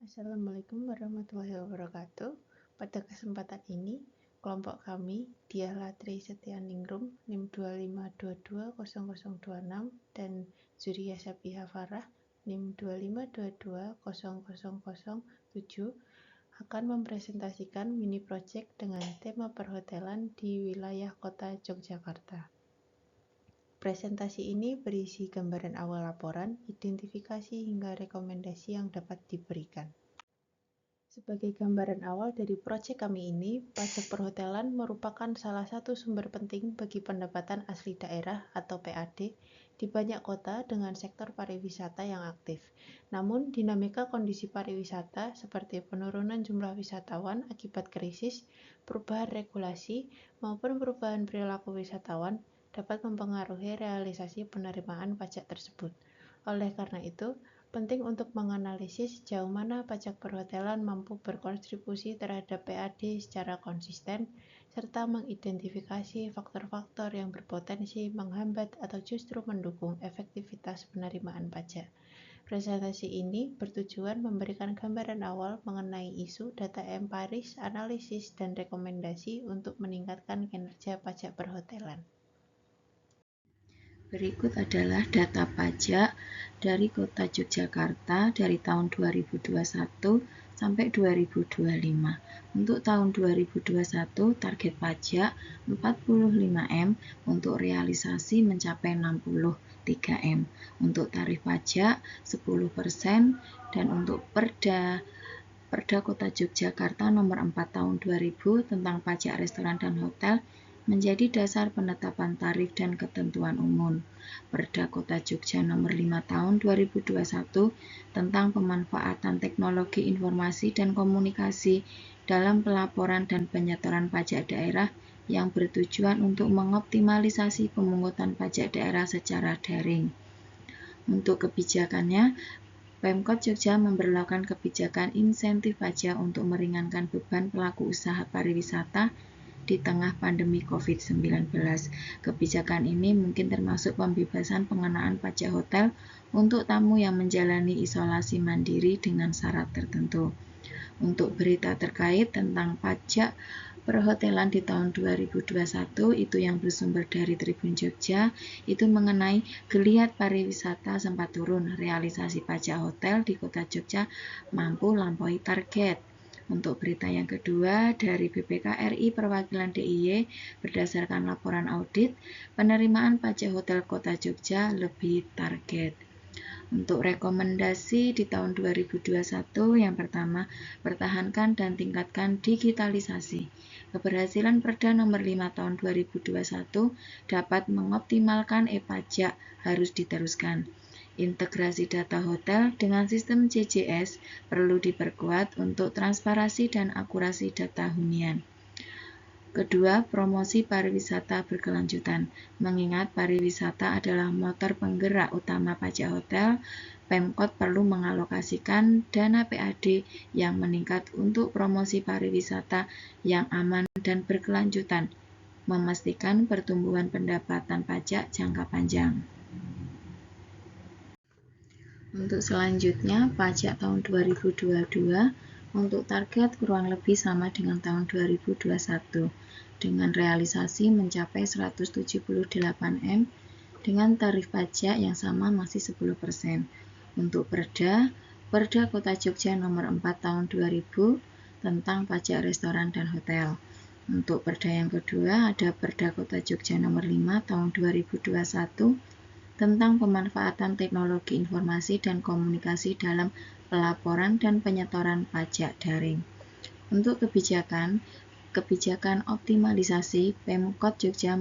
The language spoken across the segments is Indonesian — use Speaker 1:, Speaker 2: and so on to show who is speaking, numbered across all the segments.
Speaker 1: Assalamualaikum warahmatullahi wabarakatuh. Pada kesempatan ini, kelompok kami, Diah Latri Setianingrum, NIM 25220026 dan Zuria Sabiha Farah, NIM 25220007 akan mempresentasikan mini project dengan tema perhotelan di wilayah kota Yogyakarta. Presentasi ini berisi gambaran awal laporan, identifikasi hingga rekomendasi yang dapat diberikan. Sebagai gambaran awal dari proyek kami ini, pajak perhotelan merupakan salah satu sumber penting bagi pendapatan asli daerah atau PAD di banyak kota dengan sektor pariwisata yang aktif. Namun, dinamika kondisi pariwisata seperti penurunan jumlah wisatawan akibat krisis, perubahan regulasi, maupun perubahan perilaku wisatawan dapat mempengaruhi realisasi penerimaan pajak tersebut. Oleh karena itu, penting untuk menganalisis sejauh mana pajak perhotelan mampu berkontribusi terhadap PAD secara konsisten, serta mengidentifikasi faktor-faktor yang berpotensi menghambat atau justru mendukung efektivitas penerimaan pajak. Presentasi ini bertujuan memberikan gambaran awal mengenai isu data empiris, analisis, dan rekomendasi untuk meningkatkan kinerja pajak perhotelan.
Speaker 2: Berikut adalah data pajak dari Kota Yogyakarta dari tahun 2021 sampai 2025. Untuk tahun 2021, target pajak 45M, untuk realisasi mencapai 63M. Untuk tarif pajak 10%, dan untuk Perda Kota Yogyakarta nomor 4 tahun 2000 tentang pajak restoran dan hotel menjadi dasar penetapan tarif dan ketentuan umum. Perda Kota Jogja nomor 5 tahun 2021 tentang pemanfaatan teknologi informasi dan komunikasi dalam pelaporan dan penyetoran pajak daerah yang bertujuan untuk mengoptimalisasi pemungutan pajak daerah secara daring. Untuk kebijakannya, Pemkot Jogja memberlakukan kebijakan insentif pajak untuk meringankan beban pelaku usaha pariwisata di tengah pandemi COVID-19. Kebijakan ini mungkin termasuk pembebasan pengenaan pajak hotel untuk tamu yang menjalani isolasi mandiri dengan syarat tertentu. Untuk berita terkait tentang pajak perhotelan di tahun 2021 itu yang bersumber dari Tribun Jogja, itu mengenai geliat pariwisata sempat turun, realisasi pajak hotel di Kota Jogja mampu lampaui target. Untuk berita yang kedua dari BPKRI Perwakilan DIY, berdasarkan laporan audit, penerimaan pajak hotel Kota Jogja lebih target. Untuk rekomendasi di tahun 2021, yang pertama, pertahankan dan tingkatkan digitalisasi. Keberhasilan Perda nomor 5 tahun 2021 dapat mengoptimalkan e-pajak harus diteruskan. Integrasi data hotel dengan sistem CJS perlu diperkuat untuk transparansi dan akurasi data hunian. Kedua, promosi pariwisata berkelanjutan. Mengingat pariwisata adalah motor penggerak utama pajak hotel, Pemkot perlu mengalokasikan dana PAD yang meningkat untuk promosi pariwisata yang aman dan berkelanjutan, memastikan pertumbuhan pendapatan pajak jangka panjang. Untuk selanjutnya, pajak tahun 2022 untuk target kurang lebih sama dengan tahun 2021, dengan realisasi mencapai 178M dengan tarif pajak yang sama masih 10%. Untuk Perda Kota Jogja nomor 4 tahun 2000 tentang pajak restoran dan hotel. Untuk perda yang kedua ada Perda Kota Jogja nomor 5 tahun 2021 tentang pemanfaatan teknologi informasi dan komunikasi dalam pelaporan dan penyetoran pajak daring. Untuk kebijakan optimalisasi, Pemkot Jogja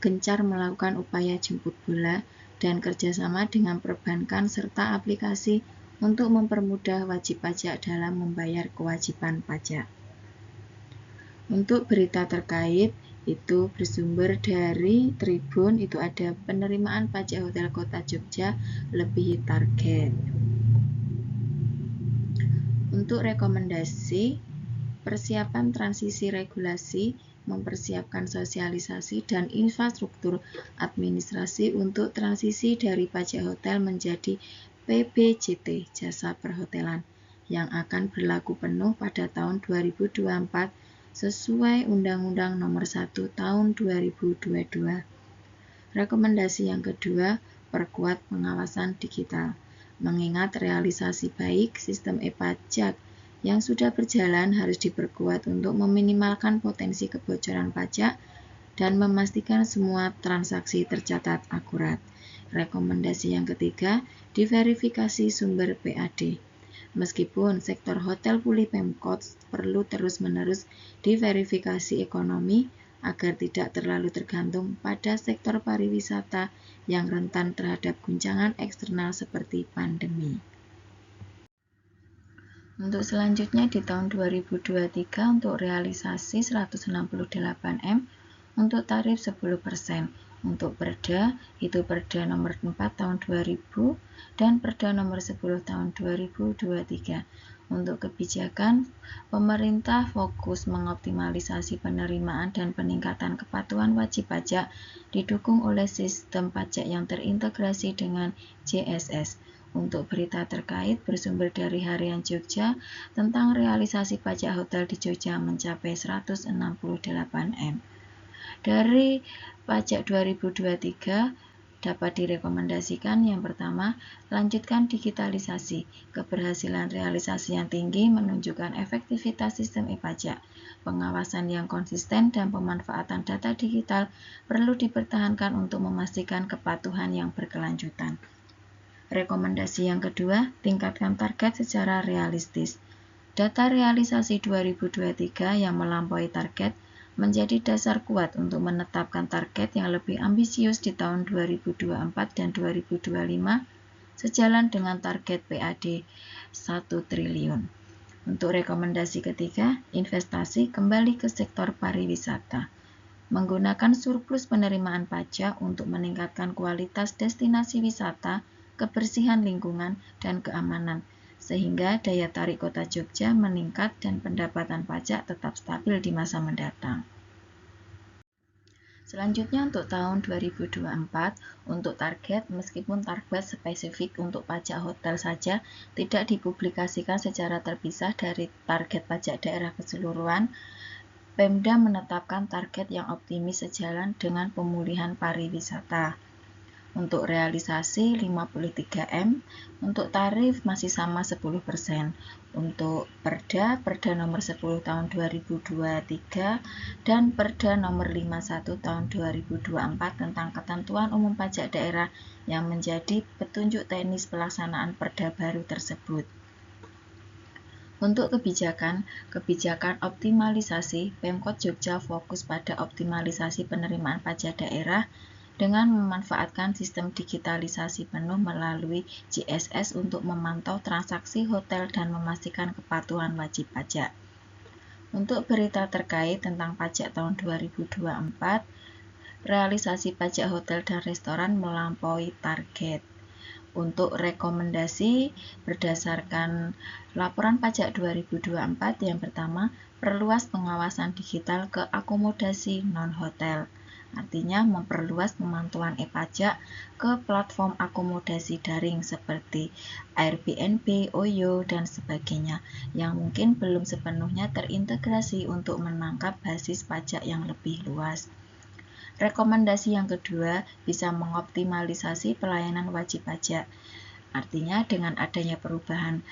Speaker 2: gencar melakukan upaya jemput bola dan kerjasama dengan perbankan serta aplikasi untuk mempermudah wajib pajak dalam membayar kewajiban pajak. Untuk berita terkait itu bersumber dari Tribun, itu ada penerimaan pajak hotel Kota Jogja lebih target. Untuk rekomendasi, persiapan transisi regulasi, mempersiapkan sosialisasi dan infrastruktur administrasi untuk transisi dari pajak hotel menjadi PBJT, jasa perhotelan, yang akan berlaku penuh pada tahun 2024 sesuai Undang-Undang Nomor 1 Tahun 2022. Rekomendasi yang kedua, perkuat pengawasan digital. Mengingat realisasi baik sistem e-pajak yang sudah berjalan harus diperkuat untuk meminimalkan potensi kebocoran pajak dan memastikan semua transaksi tercatat akurat. Rekomendasi yang ketiga, diverifikasi sumber PAD. Meskipun sektor hotel pulih Pemkot perlu terus-menerus diverifikasi ekonomi agar tidak terlalu tergantung pada sektor pariwisata yang rentan terhadap guncangan eksternal seperti pandemi. Untuk selanjutnya di tahun 2023 untuk realisasi 168M untuk tarif 10%. Untuk Perda, itu Perda nomor 4 tahun 2000 dan Perda nomor 10 tahun 2023. Untuk kebijakan, pemerintah fokus mengoptimalisasi penerimaan dan peningkatan kepatuhan wajib pajak didukung oleh sistem pajak yang terintegrasi dengan JSS. Untuk berita terkait bersumber dari Harian Jogja tentang realisasi pajak hotel di Jogja mencapai 168M. Dari pajak 2023 dapat direkomendasikan yang pertama, lanjutkan digitalisasi. Keberhasilan realisasi yang tinggi menunjukkan efektivitas sistem e-pajak. Pengawasan yang konsisten dan pemanfaatan data digital perlu dipertahankan untuk memastikan kepatuhan yang berkelanjutan. Rekomendasi yang kedua, tingkatkan target secara realistis. Data realisasi 2023 yang melampaui target menjadi dasar kuat untuk menetapkan target yang lebih ambisius di tahun 2024 dan 2025 sejalan dengan target PAD 1 triliun. Untuk rekomendasi ketiga, investasi kembali ke sektor pariwisata. Menggunakan surplus penerimaan pajak untuk meningkatkan kualitas destinasi wisata, kebersihan lingkungan, dan keamanan, sehingga daya tarik Kota Jogja meningkat dan pendapatan pajak tetap stabil di masa mendatang. Selanjutnya untuk tahun 2024, untuk target, meskipun target spesifik untuk pajak hotel saja tidak dipublikasikan secara terpisah dari target pajak daerah keseluruhan, Pemda menetapkan target yang optimis sejalan dengan pemulihan pariwisata. Untuk realisasi 53M, untuk tarif masih sama 10%. Untuk Perda nomor 10 tahun 2023 dan Perda nomor 51 tahun 2024 tentang ketentuan umum pajak daerah yang menjadi petunjuk teknis pelaksanaan Perda baru tersebut. Untuk kebijakan optimalisasi, Pemkot Jogja fokus pada optimalisasi penerimaan pajak daerah dengan memanfaatkan sistem digitalisasi penuh melalui JSS untuk memantau transaksi hotel dan memastikan kepatuhan wajib pajak. Untuk berita terkait tentang pajak tahun 2024, realisasi pajak hotel dan restoran melampaui target. Untuk rekomendasi berdasarkan laporan pajak 2024 yang pertama, perluas pengawasan digital ke akomodasi non-hotel. Artinya memperluas pemantauan e-pajak ke platform akomodasi daring seperti Airbnb, Oyo, dan sebagainya yang mungkin belum sepenuhnya terintegrasi untuk menangkap basis pajak yang lebih luas. Rekomendasi yang kedua bisa mengoptimalisasi pelayanan wajib pajak. Artinya dengan adanya perubahan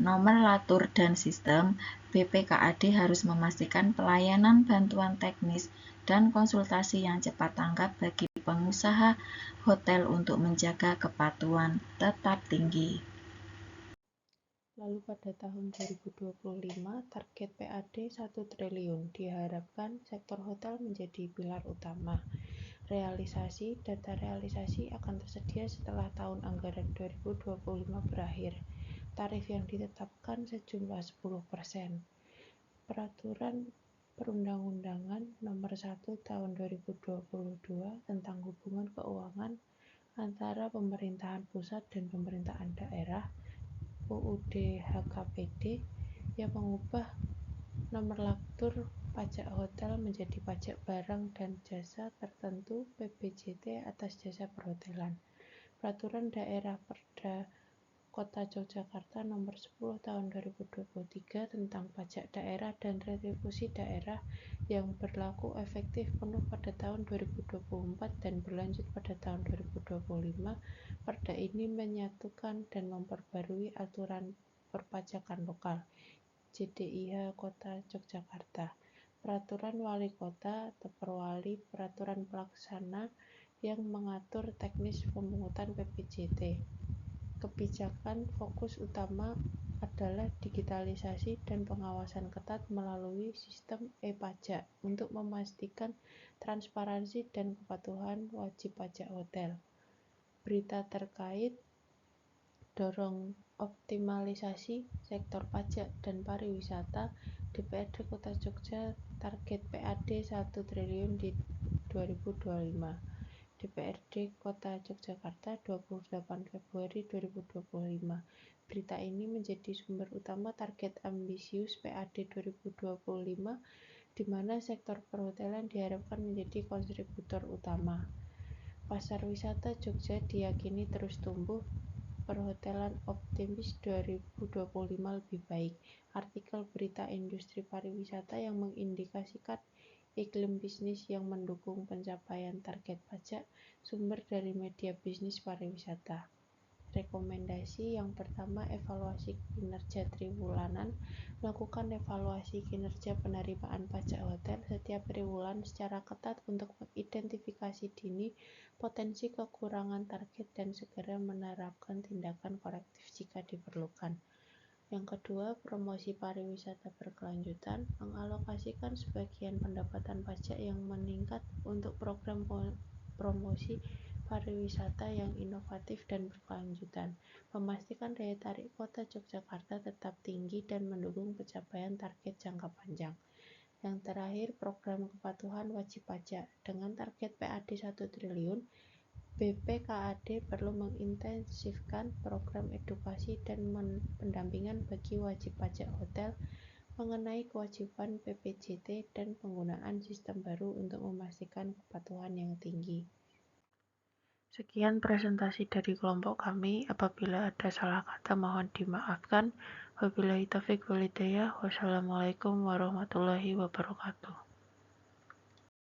Speaker 2: nomenklatur dan sistem, BPKAD harus memastikan pelayanan bantuan teknis dan konsultasi yang cepat tanggap bagi pengusaha hotel untuk menjaga kepatuhan tetap tinggi.
Speaker 1: Lalu pada tahun 2025, target PAD 1 triliun diharapkan sektor hotel menjadi pilar utama. Data realisasi akan tersedia setelah tahun anggaran 2025 berakhir. Tarif yang ditetapkan sejumlah 10%. Peraturan Perundang-undangan Nomor 1 Tahun 2022 tentang hubungan keuangan antara pemerintahan pusat dan pemerintahan daerah UUD HKPD yang mengubah nomenklatur pajak hotel menjadi pajak barang dan jasa tertentu PBJT atas jasa perhotelan. Peraturan Daerah Perda Kota Yogyakarta Nomor 10 Tahun 2023 tentang pajak daerah dan retribusi daerah yang berlaku efektif penuh pada tahun 2024 dan berlanjut pada tahun 2025. Perda ini menyatukan dan memperbarui aturan perpajakan lokal JDIH Kota Yogyakarta, Peraturan Wali Kota atau Perwali, Peraturan Pelaksana yang mengatur teknis pemungutan PPJT. Kebijakan fokus utama adalah digitalisasi dan pengawasan ketat melalui sistem e-pajak untuk memastikan transparansi dan kepatuhan wajib pajak hotel. Berita terkait dorong optimalisasi sektor pajak dan pariwisata. DPRD Kota Jogja target PAD 1 triliun di 2025. DPRD Kota Yogyakarta 28 Februari 2025. Berita ini menjadi sumber utama target ambisius PAD 2025 di mana sektor perhotelan diharapkan menjadi kontributor utama. Pasar wisata Jogja diyakini terus tumbuh, perhotelan optimis 2025 lebih baik. Artikel berita industri pariwisata yang mengindikasikan iklim bisnis yang mendukung pencapaian target pajak, sumber dari media bisnis pariwisata. Rekomendasi yang pertama, evaluasi kinerja triwulanan. Melakukan evaluasi kinerja penerimaan pajak hotel setiap triwulan secara ketat untuk mengidentifikasi dini potensi kekurangan target dan segera menerapkan tindakan korektif jika diperlukan. Yang kedua, promosi pariwisata berkelanjutan, mengalokasikan sebagian pendapatan pajak yang meningkat untuk program promosi pariwisata yang inovatif dan berkelanjutan, memastikan daya tarik Kota Yogyakarta tetap tinggi dan mendukung pencapaian target jangka panjang. Yang terakhir, program kepatuhan wajib pajak dengan target PAD 1 triliun. BPKAD perlu mengintensifkan program edukasi dan pendampingan bagi wajib pajak hotel mengenai kewajiban PPJT dan penggunaan sistem baru untuk memastikan kepatuhan yang tinggi. Sekian presentasi dari kelompok kami. Apabila ada salah kata mohon dimaafkan. Wabillahi taufiq wal hidayah. Wassalamualaikum warahmatullahi wabarakatuh.